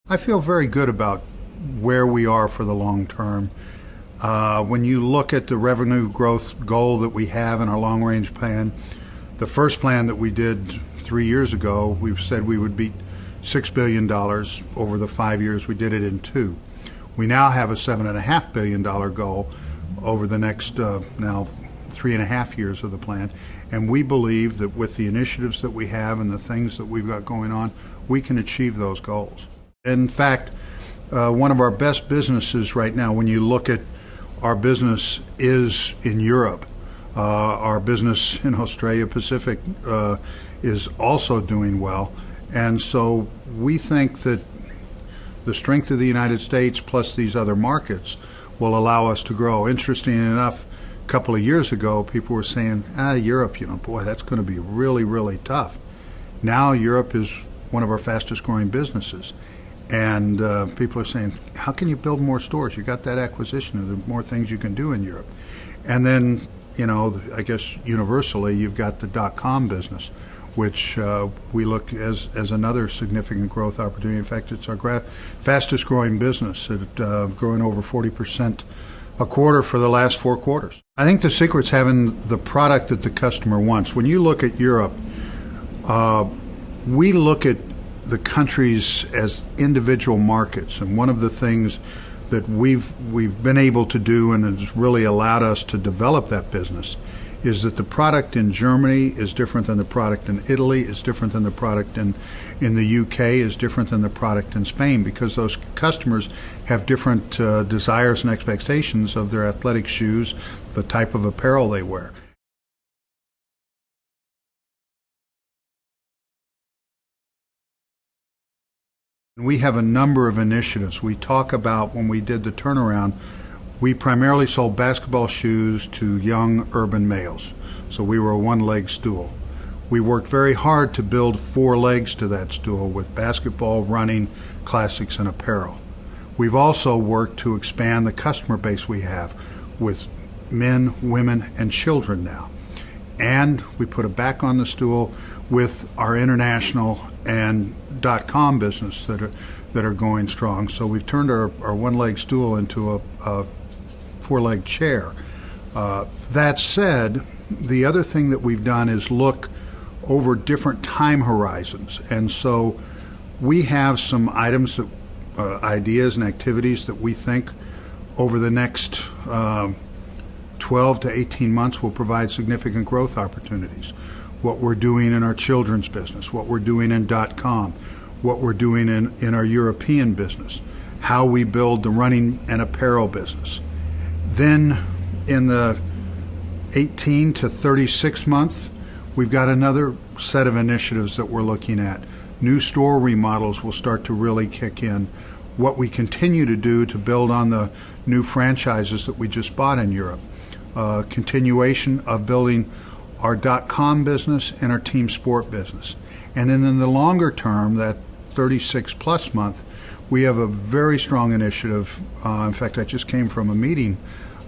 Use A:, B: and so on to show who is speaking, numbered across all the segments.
A: I feel very good about where we are for the long term. When you look at the revenue growth goal that we have in our long range plan, the first plan that we did 3 years ago, we said we would beat $6 billion over the 5 years. We did it in 2. We now have a $7.5 billion goal over the next now 3.5 years of the plan. And we believe that with the initiatives that we have and the things that we've got going on, we can achieve those goals. In fact, one of our best businesses right now, when you look at our business, is in Europe. Our business in Australia Pacific is also doing well. And so we think that the strength of the United States plus these other markets will allow us to grow. Interesting enough, a couple of years ago, people were saying, Europe, boy, that's going to be really, really tough. Now Europe is one of our fastest growing businesses. And people are saying, how can you build more stores? You got that acquisition. There are more things you can do in Europe. And then, I guess universally, you've got the .com business, which we look as another significant growth opportunity. In fact, it's our fastest growing business, growing over 40% a quarter for the last 4 quarters. I think the secret's having the product that the customer wants. When you look at Europe, we look at the countries as individual markets, and one of the things that we've been able to do and has really allowed us to develop that business is that the product in Germany is different than the product in Italy, is different than the product in the UK, is different than the product in Spain, because those customers have different desires and expectations of their athletic shoes, the type of apparel they wear. We have a number of initiatives. We talk about, when we did the turnaround, we primarily sold basketball shoes to young urban males. So we were a one-leg stool. We worked very hard to build 4 legs to that stool with basketball, running, classics, and apparel. We've also worked to expand the customer base we have with men, women, and children now. And we put it back on the stool with our international and .com business that are going strong. So we've turned our one-leg stool into a 4-leg chair. That said, the other thing that we've done is look over different time horizons. And so we have some items, ideas and activities that we think over the next 12 to 18 months will provide significant growth opportunities. What we're doing in our children's business, what we're doing in .com, what we're doing in our European business, how we build the running and apparel business. Then in the 18 to 36 month, we've got another set of initiatives that we're looking at. New store remodels will start to really kick in. What we continue to do to build on the new franchises that we just bought in Europe. Continuation of building our .com business and our team sport business. And then in the longer term, that 36 plus month, we have a very strong initiative. In fact, I just came from a meeting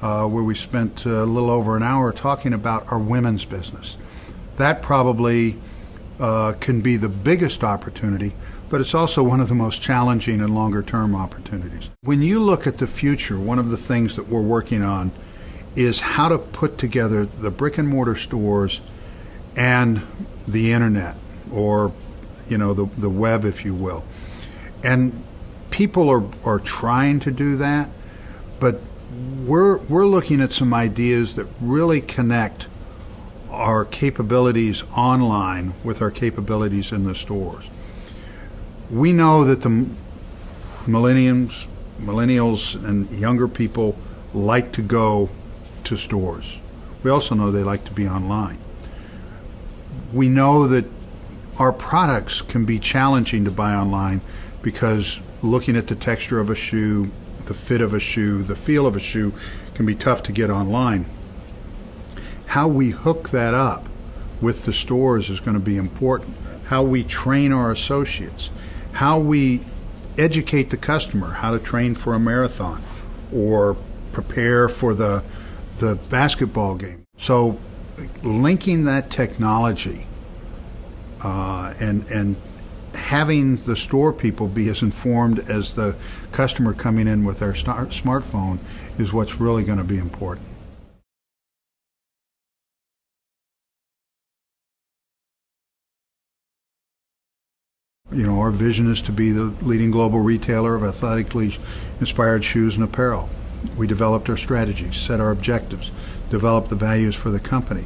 A: where we spent a little over an hour talking about our women's business. That probably can be the biggest opportunity, but it's also one of the most challenging and longer term opportunities. When you look at the future, one of the things that we're working on is how to put together the brick and mortar stores and the internet, or the web, if you will. And people are trying to do that, but we're looking at some ideas that really connect our capabilities online with our capabilities in the stores. We know that the millennials and younger people like to go to stores. We also know they like to be online. We know that our products can be challenging to buy online because looking at the texture of a shoe, the fit of a shoe, the feel of a shoe can be tough to get online. How we hook that up with the stores is going to be important. How we train our associates, how we educate the customer, how to train for a marathon or prepare for the basketball game. So linking that technology and having the store people be as informed as the customer coming in with their smartphone is what's really going to be important. Our vision is to be the leading global retailer of athletically inspired shoes and apparel. We developed our strategies, set our objectives, developed the values for the company.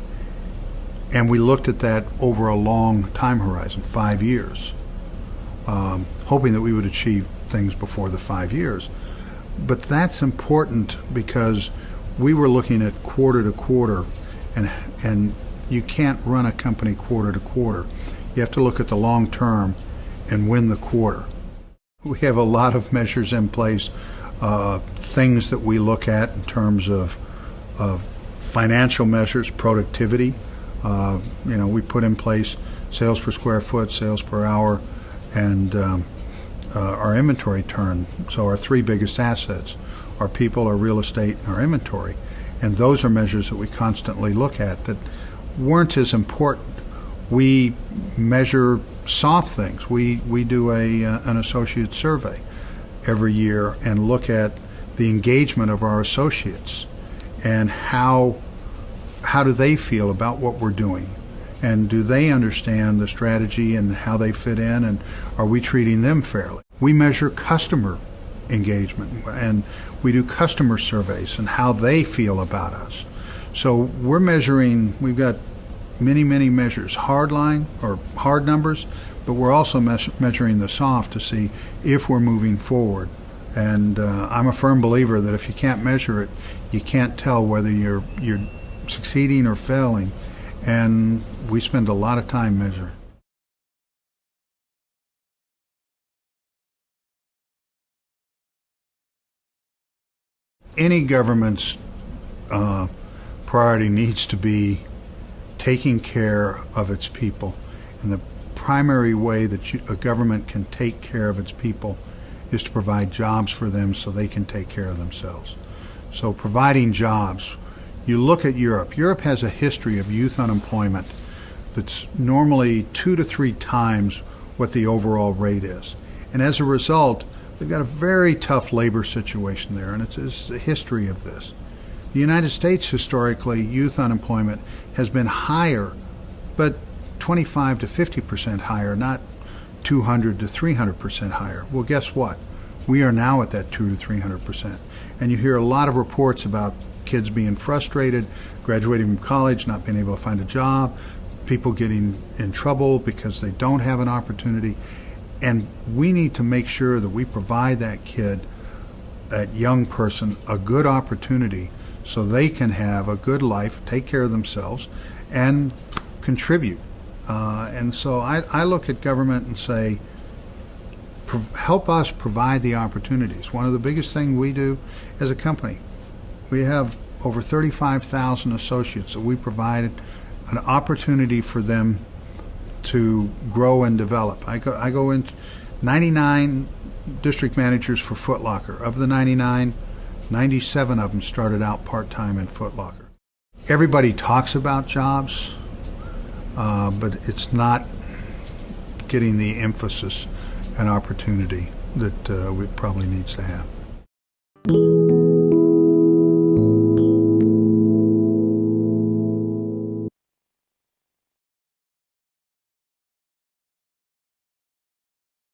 A: And we looked at that over a long time horizon, 5 years, hoping that we would achieve things before the 5 years. But that's important because we were looking at quarter to quarter, and you can't run a company quarter to quarter. You have to look at the long term and win the quarter. We have a lot of measures in place, things that we look at in terms of financial measures, productivity. We put in place sales per square foot, sales per hour, and our inventory turn. So our three biggest assets, our people, our real estate, and our inventory. And those are measures that we constantly look at that weren't as important. We measure soft things. We do an associate survey every year and look at the engagement of our associates and how do they feel about what we're doing, and do they understand the strategy and how they fit in, and are we treating them fairly? We measure customer engagement, and we do customer surveys and how they feel about us. So we're measuring, we've got many measures, hard line or hard numbers, but we're also measuring the soft to see if we're moving forward. And I'm a firm believer that if you can't measure it, you can't tell whether you're succeeding or failing, and we spend a lot of time measuring. Any government's priority needs to be taking care of its people, and the primary way that a government can take care of its people is to provide jobs for them so they can take care of themselves. So providing jobs, you look at Europe. Europe has a history of youth unemployment that's normally 2 to 3 times what the overall rate is. And as a result, they've got a very tough labor situation there, and it's a history of this. The United States, historically, youth unemployment has been higher, but 25 to 50% higher, not 200 to 300% higher. Well, guess what? We are now at that 2 to 300%. And you hear a lot of reports about kids being frustrated, graduating from college, not being able to find a job, people getting in trouble because they don't have an opportunity. And we need to make sure that we provide that kid, that young person, a good opportunity so they can have a good life, take care of themselves, and contribute. And so I look at government and say, help us provide the opportunities. One of the biggest things we do as a company, we have over 35,000 associates, so we provide an opportunity for them to grow and develop. I go in 99 district managers for Foot Locker. Of the 99, 97 of them started out part-time in Foot Locker. Everybody talks about jobs, but it's not getting the emphasis and opportunity that we probably needs to have.